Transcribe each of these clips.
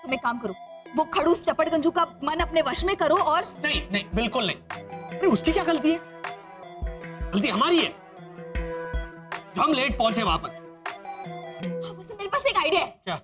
तुम एक काम करो, वो खड़ूस चपड़गंजू का मन अपने वश में करो और नहीं नहीं, बिल्कुल नहीं। अरे उसकी क्या गलती है? गलती हमारी है जो हम लेट पहुंचे वहां पर। हाँ, वैसे मेरे पास एक आइडिया है। क्या?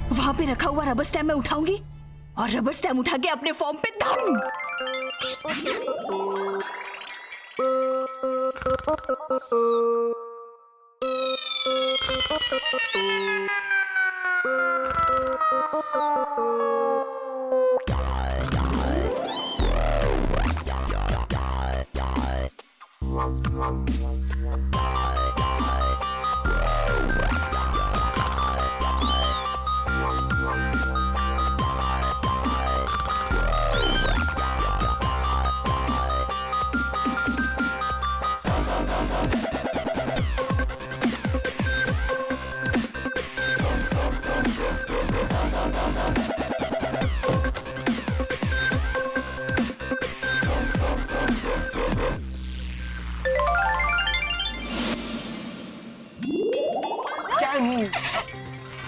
वहां पे रखा हुआ रबर स्टैम्प मैं उठाऊंगी और रबर स्टैम्प उठा के अपने फॉर्म पे दम।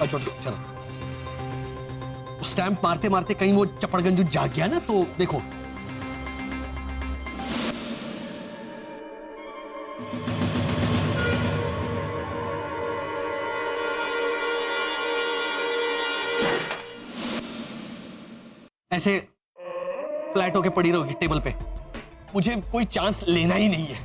छोड़, चलो। स्टैंप मारते मारते कहीं वो चपड़गंजू जाग गया ना, तो देखो। ऐसे फ्लैट होके पड़ी रहोगी टेबल पे। मुझे कोई चांस लेना ही नहीं है।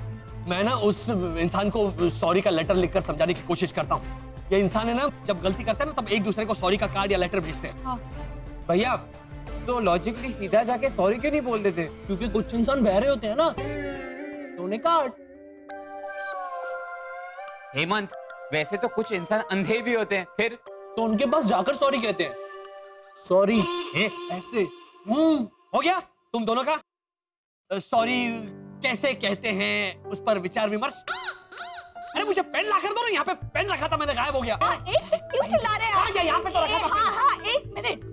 मैं ना उस इंसान को सॉरी का लेटर लिखकर समझाने की कोशिश करता हूँ। ये इंसान है ना, जब गलती करता है ना, तब एक दूसरे को सॉरी का कार्ड या लेटर भेजते हैं। हाँ। भैया तो लॉजिकली सीधा जाके सॉरी क्यों नहीं बोल देते? क्योंकि कुछ इंसान बहरे होते हैं ना, तो उन्हें काट। हेमंत, वैसे तो कुछ इंसान अंधे भी होते हैं, फिर तो उनके पास जाकर सॉरी कहते हैं। सॉरी ऐसे हो गया तुम दोनों का। सॉरी कैसे कहते हैं उस पर विचार विमर्श। अरे मुझे पेन ला कर दो ना, यहाँ पे पेन रखा था मैंने, गायब हो गया। एक मिनट, क्यों चिल्ला रहे हैं आप? यहाँ पे तो रखा था। हाँ हाँ, एक मिनट।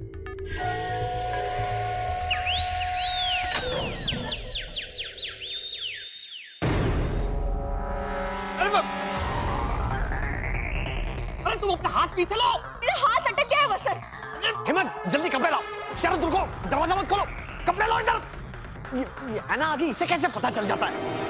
अरे तुम अपना हाथ पीछे लो। मेरा हाथ अटक गया है वसर। हिम्मत, जल्दी कपड़े लाओ। शरद रुको, दरवाजा मत खोलो, कपड़े लो इधर। ये है ना आगे, इसे कैसे पता चल जाता है?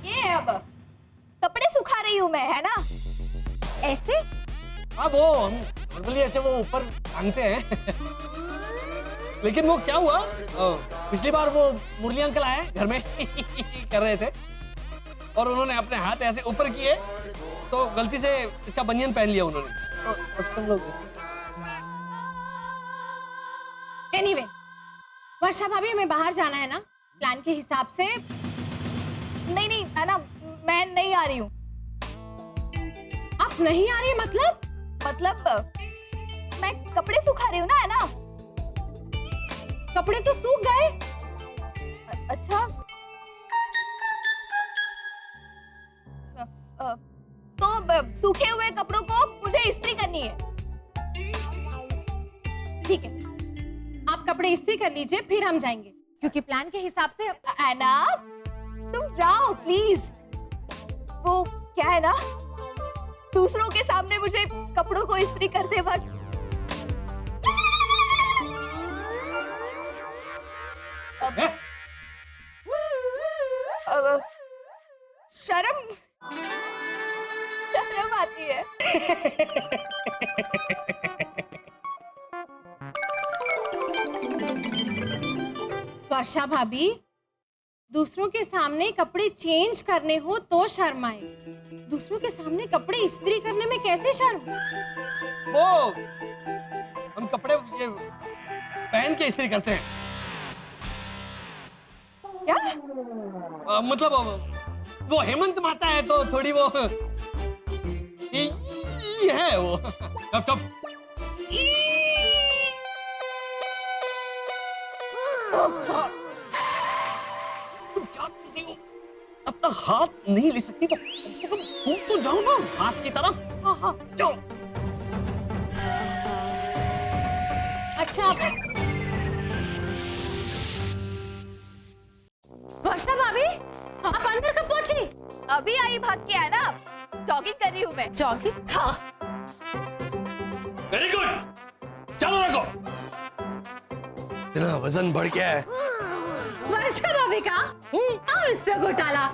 ये अब कपड़े सुखा रही हूँ मैं, है ना? ऐसे? हाँ, वो हम नॉर्मली ऐसे वो ऊपर टांगते हैं। लेकिन वो क्या हुआ, पिछली बार वो मुरली अंकल आए घर में कर रहे थे और उन्होंने अपने हाथ ऐसे ऊपर किए तो गलती से इसका बनियान पहन लिया उन्होंने। तो तुम लोग एनीवे, वर्षा भाभी हमें बाहर जाना है ना, प्लान के हिसाब से। नहीं नहीं, है ना, मैं नहीं आ रही हूँ। आप नहीं आ रही मतलब? मैं कपड़े सुखा रही हूँ ना, है ना? कपड़े तो सूख गए। अच्छा, तो सूखे हुए कपड़ों को मुझे इस्त्री करनी है। ठीक है, आप कपड़े इस्त्री कर लीजिए, फिर हम जाएंगे, क्योंकि प्लान के हिसाब से एना, तुम जाओ प्लीज। वो क्या है ना, दूसरों के सामने मुझे कपड़ों को इस्त्री करते वक्त शर्म आती है। वर्षा भाभी, दूसरों के सामने कपड़े चेंज करने हो तो शर्म आए, दूसरों के सामने कपड़े इस्त्री करने में कैसे शर्म? वो हम कपड़े ये पहन के इस्त्री करते हैं। क्या? मतलब वो हेमंत माता है तो थोड़ी वो ये है वो। कब कब तुम क्या कर रही हो? अपना हाथ नहीं ले सकती तो कम से कम तुम तो जाओ ना हाथ की तरफ। हाँ हाँ जाओ। अच्छा वर्षा भाभी, आप अंदर कब पहुंची? अभी आई भाग के है ना, जॉगिंग कर रही हूँ मैं। जॉगिंग? हाँ। वेरी गुड, चलो रखो। इतना वजन बढ़ गया है। वर्षा भाभी का? हाँ मिस्टर घोटाला,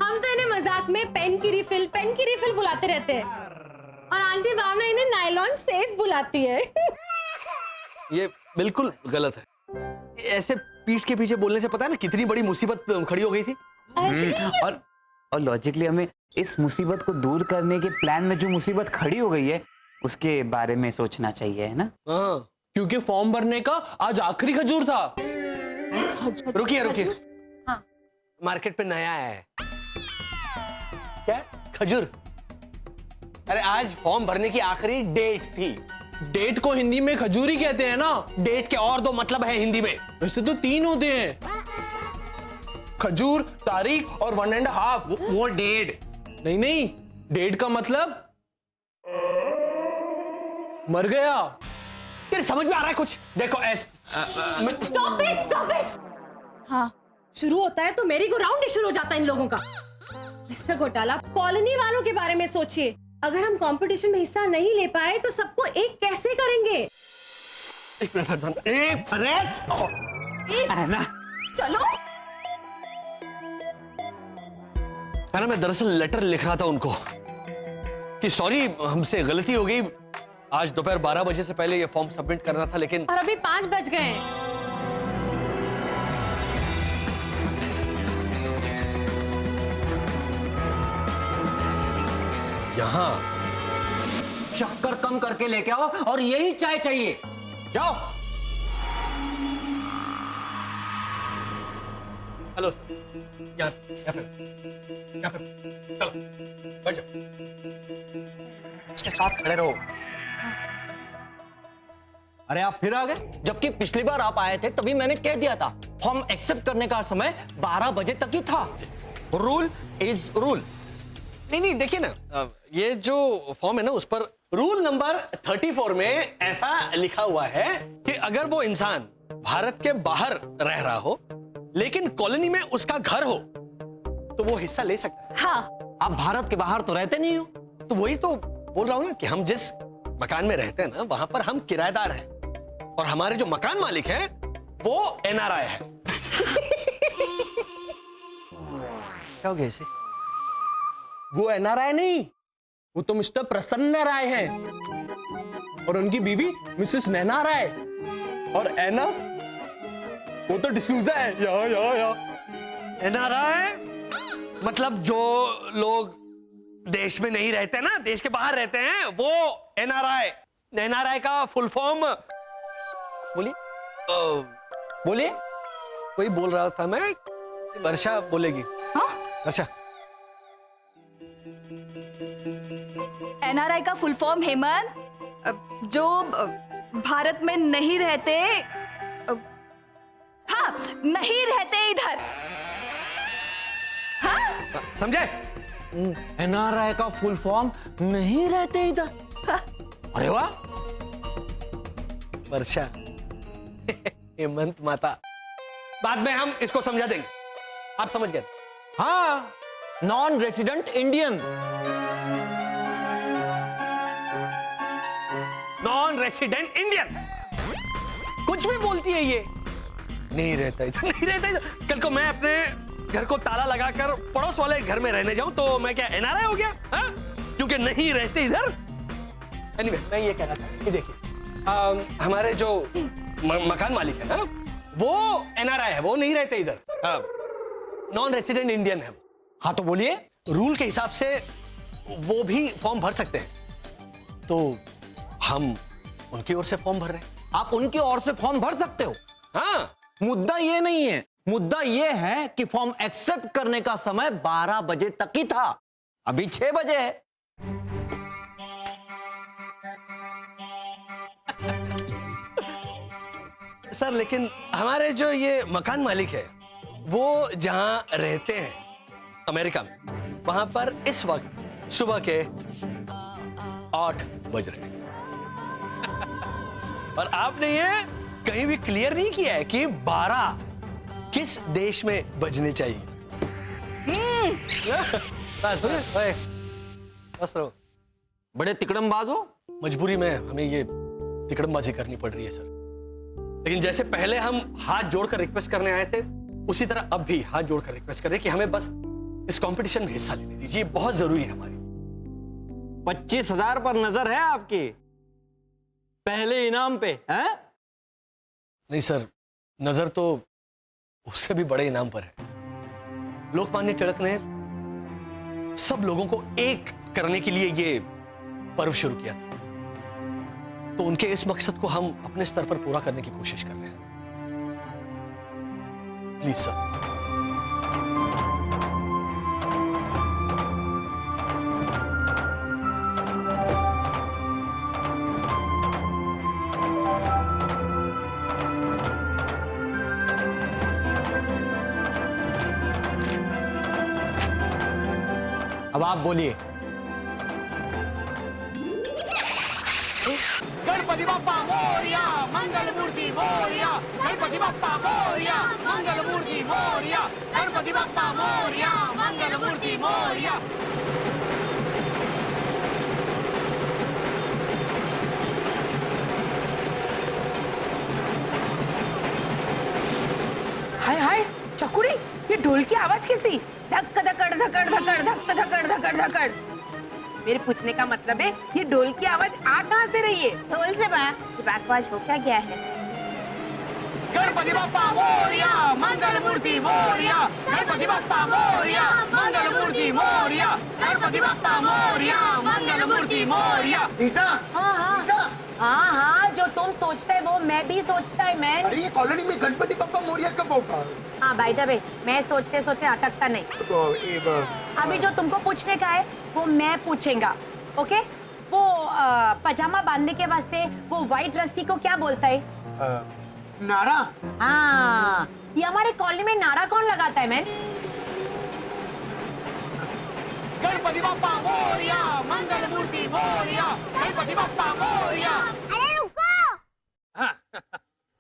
हम तो इन्हें मजाक में पेन की रिफिल बुलाते रहते हैं, और आंटी भावना इन्हें नायलॉन सेफ बुलाती है। ये बिल्कुल गलत है। ये ऐसे पीठ के पीछे बोलने से पता है ना कितनी बड़ी मुसीबत खड़ी हो गई थी। और लॉजिकली हमें इस मुसीबत को दूर करने के प्लान में जो मुसीबत खड़ी हो गई है उसके बारे में सोचना चाहिए, है ना? हाँ, क्योंकि फॉर्म भरने का आज आखिरी खजूर था। रुकिए। हाँ। मार्केट पे नया आया है। क्या? खजूर? अरे आज फॉर्म भरने की आखिरी डेट थी। डेट को हिंदी में खजूरी कहते हैं ना। डेट के और दो मतलब है हिंदी में। वैसे तो 3 होते हैं, खजूर, तारीख और 1.5। वो डेट नहीं, डेट का मतलब मर गया। तेरे समझ में आ रहा है कुछ? देखो स्टॉप इट। हाँ, शुरू होता है तो मेरी को राउंड ही शुरू हो जाता है इन लोगों का। मिस्टर घोटाला, कॉलोनी वालों के बारे में सोचिए। अगर हम कंपटीशन में हिस्सा नहीं ले पाए तो सबको एक कैसे करेंगे? एक मिनट। अरे ना चलो। ना मैं दरअसल लेटर लिख रहा था उनको कि सॉरी हमसे गलती हो गई, आज दोपहर 12 बजे से पहले ये फॉर्म सबमिट करना था, लेकिन और अभी 5 बज गए हैं। यहाँ शक्कर कम करके लेके आओ और यही चाय चाहिए। जाओ। हेलो सर, यहाँ पे चलो बैठ जाओ, साथ खड़े रहो। अरे आप फिर आ गए? जबकि पिछली बार आप आए थे तभी मैंने कह दिया था फॉर्म एक्सेप्ट करने का समय 12 बजे तक ही था। Rule is rule. नहीं देखिए ना, ये जो फॉर्म है ना उस पर रूल नंबर 34 में ऐसा लिखा हुआ है कि अगर वो इंसान भारत के बाहर रह रहा हो लेकिन कॉलोनी में उसका घर हो तो वो हिस्सा ले सकता है। हाँ। आप भारत के बाहर तो रहते नहीं हो। तो वही तो बोल रहा हूं ना कि हम जिस मकान में रहते हैं ना वहां पर हम किराएदार हैं और हमारे जो मकान मालिक हैं वो एनआरआई है। क्या हो गया इसे? वो एनआरआई नहीं, वो तो मिस्टर प्रसन्न राय है और उनकी बीवी मिसेस नैना राय। और एना वो तो डिसूजा है। या एनआरआई मतलब जो लोग देश में नहीं रहते ना, देश के बाहर रहते हैं, वो एनआरआई। एनआरआई का फुल फॉर्म बोलिए। बोलिए। वही बोल रहा था मैं, वर्षा बोलेगी। हाँ? वर्षा। एनआरआई का फुल फॉर्म हेमंत, जो भारत में नहीं रहते, हाँ नहीं रहते इधर। हाँ? समझे? एनआरआई का फुल फॉर्म नहीं रहते इधर। अरे वाह। वर्षा हेमंत माता, बाद में हम इसको समझा देंगे, आप समझ गए? हाँ, non resident Indian. Non resident Indian, कुछ भी बोलती है ये। नहीं रहता इधर, नहीं रहता इधर। कल को मैं अपने घर को ताला लगाकर पड़ोस वाले घर में रहने जाऊं तो मैं क्या एनआरआई हो गया? हाँ? क्योंकि नहीं रहते इधर। एनीवे, मैं ये कह रहा था कि देखिए, हमारे जो मकान मालिक है ना, वो एनआरआई है, वो नहीं रहते इधर, नॉन रेसिडेंट इंडियन है। हाँ तो बोलिए। रूल के हिसाब से वो भी फॉर्म भर सकते हैं, तो हम उनकी ओर से फॉर्म भर रहे हैं। आप उनकी ओर से फॉर्म भर सकते हो। हाँ, मुद्दा ये नहीं है, मुद्दा ये है कि फॉर्म एक्सेप्ट करने का समय 12 बजे तक ही था, अभी 6 बजे है। सर लेकिन हमारे जो ये मकान मालिक है, वो जहां रहते हैं अमेरिका में, वहां पर इस वक्त सुबह के 8 बज रहे हैं। और आपने ये कहीं भी क्लियर नहीं किया है कि 12 किस देश में बजने चाहिए। बस बस, ओए, बस रहो। बड़े तिकड़मबाज हो। मजबूरी में हमें ये तिकड़मबाजी करनी पड़ रही है सर, लेकिन जैसे पहले हम हाथ जोड़कर रिक्वेस्ट करने आए थे, उसी तरह अब भी हाथ जोड़कर रिक्वेस्ट कर रहे हैं कि हमें बस इस कंपटीशन में हिस्सा लेने दीजिए, बहुत जरूरी है हमारी। 25,000 पर नजर है आपकी, पहले इनाम पे हैं? नहीं सर, नजर तो उससे भी बड़े इनाम पर है। लोकमान्य तिलक ने सब लोगों को एक करने के लिए ये पर्व शुरू किया था, तो उनके इस मकसद को हम अपने स्तर पर पूरा करने की कोशिश कर रहे हैं। Please sir. अब आप बोलिए। गणपति बप्पा मोरया, मंगल मूर्ति मोरया, गणपति बप्पा मोरया, मंगल मूर्ति मोरया, गणपति बप्पा मोरया, मंगल मूर्ति मोरया। हाय हाय चकुरी, ये ढोल की आवाज कैसी? धक धकड़ धकड़ धकड़ धक धकड़ धकड़ धकड़। मेरे पूछने का मतलब है, ये ढोल की आवाज आ कहाँ से रही है? ढोल से बकवास हो क्या गया है? गणपति बप्पा मोरया, मंगल मूर्ति मोरया, गणपति बप्पा मोरया, मंगल मूर्ति मोरया, गणपति बप्पा मोरया, मंगल मूर्ति मोरया। हाँ हाँ, जो तुम सोचते है वो मैं भी सोचता है मैन। अरे ये कॉलोनी में गणपति बप्पा मोरया कब होगा? हाँ भाई दबे, मैं सोचते सोचते अटकता नहीं। अभी जो तुमको पूछने का है वो मैं पूछेगा, ओके? वो पजामा बांधने के वास्ते वो व्हाइट रस्सी को क्या बोलता है? नारा। हाँ, ये हमारे कॉलोनी में नारा कौन लगाता है मैन? गणपति बप्पा मोरया, मंगल मूर्ति मोरया, गणपति बप्पा मोरया। अरे रुको,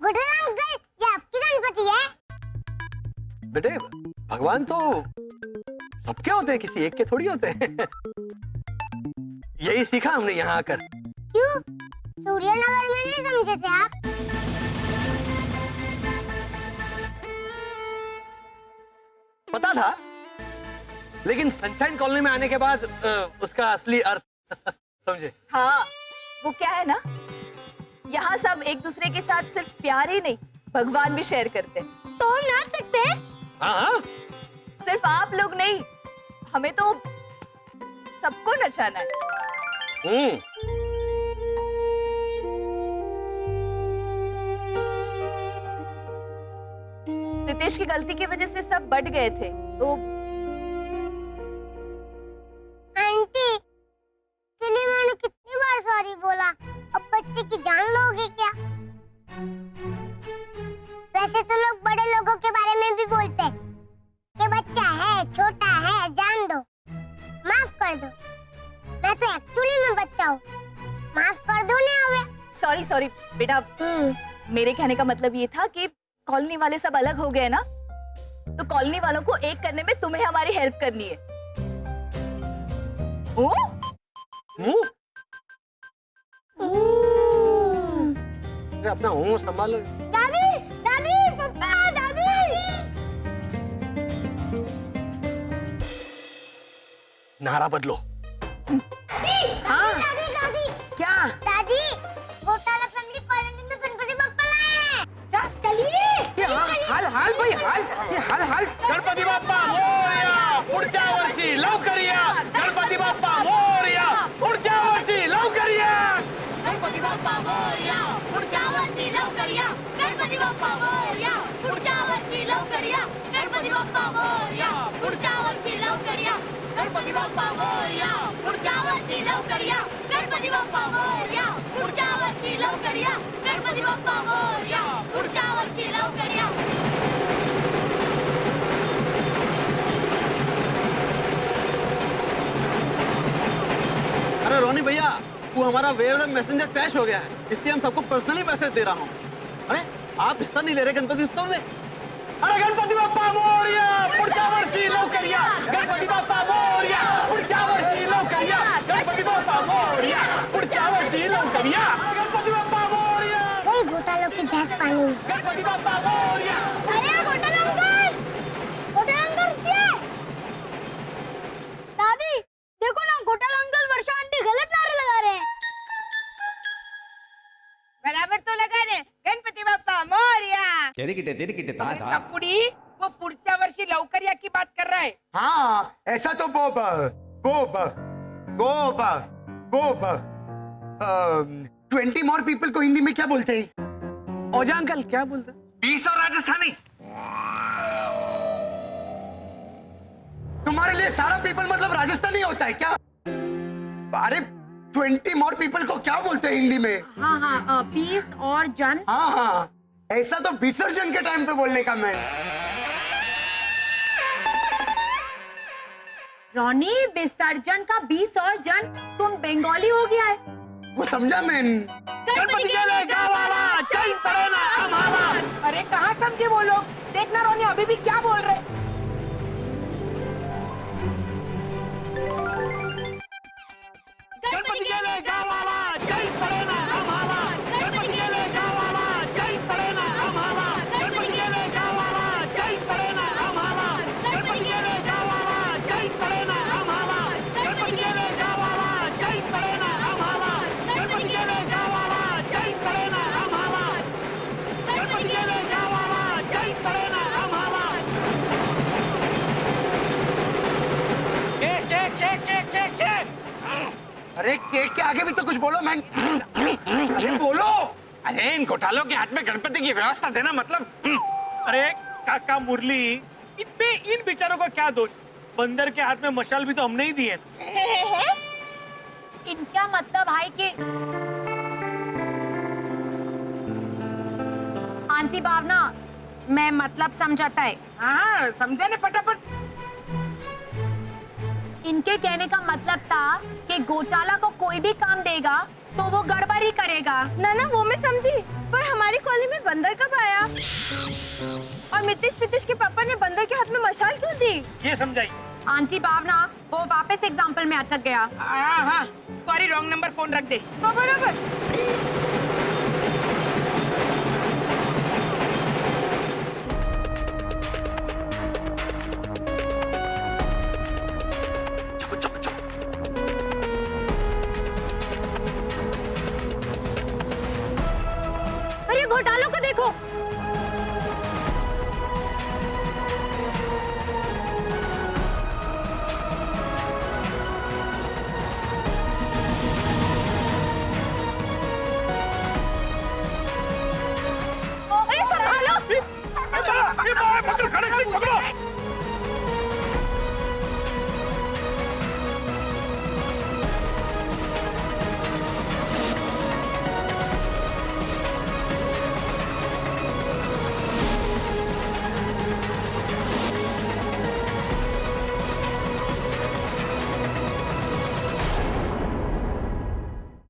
गुडल अंकल, ये आपकी गणपति है? बेटे, भगवान तो सबके होते हैं, किसी एक के थोड़ी होते हैं। यही सीखा हमने यहाँ आकर। क्यों? सूर्यनगर में नहीं समझे थे आप? पता था, लेकिन सनशाइन कॉलोनी में आने के बाद उसका असली अर्थ समझे। हाँ, वो क्या है ना, यहाँ सब एक दूसरे के साथ सिर्फ प्यार ही नहीं, भगवान भी शेयर करते हैं। तो हम नाच सकते हैं? हाँ हाँ, सिर्फ आप लोग नहीं, हमें तो सबको नचाना है। रितेश की गलती की वजह से सब बट गए थे, तो आंटी, के लिए मैंने कितनी बार सॉरी बोला, अब बच्चे की जान लोगे क्या? वैसे तो लोग बड़े लोगों के बारे में भी बोलते हैं कि बच्चा है, छोटा है, जान दो, माफ कर दो। मैं तो एक्चुअली में बच्चा हूँ, माफ कर दो ना। हमें सॉरी सॉरी बेटा, मेरे कहने का मतलब ये था कि कॉलोनी वाले सब अलग हो गए ना, तो कॉलोनी वालों को एक करने में तुम्हें हमारी हेल्प करनी है। अरे अपना मुंह संभालो। दादी, दादी, पापा, दादी। नारा बदलो। हाँ, क्या? दादी, घोटाला फैमिली कॉलोनी में गणपति बप्पा लाए हैं। चलिए। हाल भाई हाल गणपती बाप्पा मोरया पुढच्या वर्षी लवकर या गणपती बाप्पा मोरया पुढच्या वर्षी लवकर या गणपति बप्पा मोरया पुढच्या वर्षी लवकर या गणपति बप्पा मोरया पुढच्या वर्षी लवकर या गणपति बप्पा मोरया पुढच्या वर्षी लवकर या गणपति बप्पा मोरया पुढच्या वर्षी लवकर या गणपति बप्पा मोरया पुढच्या वर्षी लवकर या गणपति बप्पा मोरया पुढच्या वर्षी लवकर या। अरे रोनी भैया, वो हमारा वेयर मैसेंजर क्रैश हो गया है, इसलिए हम सबको पर्सनली मैसेज दे रहा हूँ। अरे आप हिस्सा नहीं ले रहे गणपति उत्सव में? अरे गणपती बाप्पा मोरया पुढच्या वर्षी लवकर या गणपती बाप्पा मोरया पुढच्या वर्षी लवकर या गणपती बाप्पा मोरया पुढच्या वर्षी लवकर या गणपती बाप्पा मोरया कई घोटालों की भैंस पानी में। गणपती बाप्पा मोरया। अरे घोटाला अंकल रुकिए। दादी देखो ना, घोटाला अंकल वर्षा आंटी गलत नारे लगा रहे हैं। बराबर तो लगा रहे। गणपति बाप्पा मोरया। कुड़ी वो पुढच्या वर्षी लवकर या की बात कर रहा है। हाँ, ऐसा तो गोबर 20 more people को हिंदी में क्या बोलते हैं? ओजा अंकल क्या बोलते? 20 और राजस्थानी। तुम्हारे लिए सारा पीपल मतलब राजस्थानी होता है क्या? अरे 20 more people को क्या बोलते हैं हिंदी में? हाँ हाँ, 20 और जन। हाँ, ऐसा तो विसर्जन के टाइम पे बोलने का मैं। रोनी, विसर्जन का 20 और जन, तुम बंगाली हो गया है। वो समझा मैं। गणपती गेले गावाला चैन पडे ना आम्हाला। अरे कहाँ समझे वो लोग? देखना रोनी अभी भी क्या बोल रहे। गणपती गेले गावाला चैन पडे ना आम्हाला। गणपती गेले गावाला चैन पडे ना आम्हाला। गणपती गेले गावाला चैन पडे ना आम्हाला। गणपती गेले गावाला चैन पडे ना आम्हाला। गणपती गेले गावाला चैन पडे ना आम्हाला। गणपती गेले गावाला चैन पडे ना आम्हाला। गणपती गेले गावाला चैन पडे ना आम्हाला। के अरे केक के आगे भी तो कुछ बोलो मैन। अरे बोलो। अरे इन घोटालों के हाथ में गणपति की व्यवस्था देना मतलब। अरे काका मुरली, इन बेचारों का क्या दोष? बंदर के हाथ में मशाल भी तो हमने ही दी है। इनका मतलब है कि आंटी भावना, मैं मतलब समझाता है। हाँ समझा ने फटाफट। इनके कहने का मतलब था कि घोटाला को कोई भी काम देगा तो वो गड़बड़ी करेगा। ना वो मैं समझी, पर हमारी कॉलोनी में बंदर कब आया? और मितिश के पापा ने बंदर के हाथ में मशाल क्यों दी? ये समझाई। आंटी भावना, वो वापस एग्जाम्पल में अटक गया। हाँ सॉरी, रॉन्ग नंबर फोन रख दे। तो बराबर। अरे घोटालों को देखो,